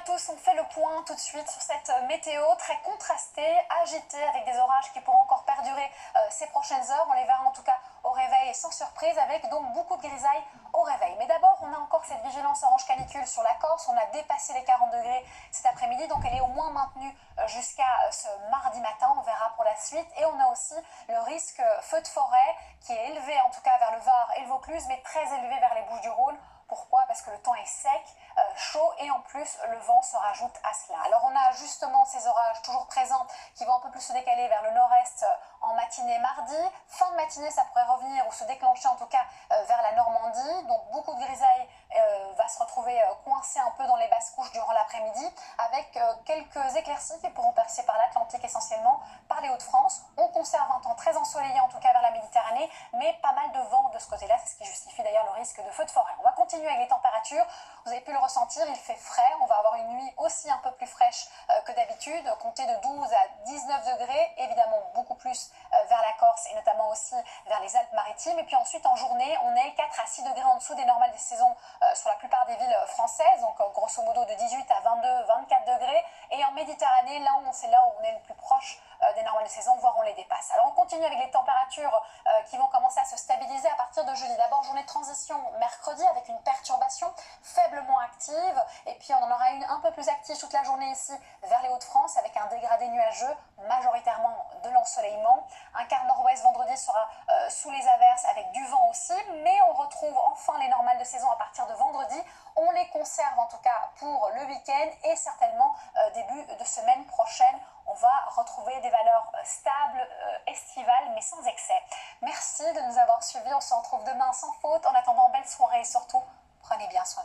tous, on fait le point tout de suite sur cette météo très contrastée, agitée, avec des orages qui pourront encore perdurer ces prochaines heures. On les verra en tout cas au réveil sans surprise, avec donc beaucoup de grisailles au réveil. Mais d'abord, on a encore cette vigilance orange canicule sur la Corse. On a dépassé les 40 degrés cet après-midi, donc elle est au moins maintenue jusqu'à ce mardi matin. On verra pour la suite. Et on a aussi le risque feu de forêt qui est élevé en tout cas vers le Var et le Vaucluse, mais très élevé vers les Bouches-du-Rhône. Pourquoi? Parce que le temps est sec, chaud et en plus le vent se rajoute à cela. Alors on a justement ces orages toujours présents qui vont un peu plus se décaler vers le nord-est en matinée mardi. Fin de matinée ça pourrait revenir ou se déclencher en tout cas vers la Normandie. Donc beaucoup de grisailles va se retrouver coincé un peu dans les basses couches durant l'après-midi, avec quelques éclaircies qui pourront percer par l'Atlantique essentiellement, par les Hauts-de-France. On conserve un temps très ensoleillé en tout cas vers la Méditerranée, mais pas mal de vent de ce côté-là, c'est ce qui justifie d'ailleurs le risque de feu de forêt. On va continuer avec les températures, vous avez pu le ressentir, il fait frais, on va avoir une nuit aussi un peu plus fraîche que d'habitude, comptez de 12 à 19 degrés, évidemment beaucoup plus vers la Corse et notamment aussi vers les Alpes-Maritimes. Et puis ensuite en journée, on est 4 à 6 degrés en dessous des normales des saisons sur la plupart des villes françaises, donc grosso modo de 18 à 22-24 degrés. Et en Méditerranée, c'est là où on est le plus proche des normales de saison, voire on les dépasse. Alors on continue avec les températures qui vont commencer à se stabiliser à partir de jeudi. D'abord journée de transition mercredi avec une perturbation faiblement active, et puis on en aura une un peu plus active toute la journée ici vers les Hauts-de-France avec un dégradé nuageux, majoritairement de l'ensoleillement. Un quart nord-ouest vendredi sera sous les averses avec du vent aussi, mais on retrouve enfin les normales de saison à partir de vendredi. On les conserve en tout cas pour le week-end et certainement début de semaine prochaine. On va retrouver des valeurs stables, estivales, mais sans excès. Merci de nous avoir suivis. On se retrouve demain sans faute. En attendant, belle soirée et surtout, prenez bien soin de vous.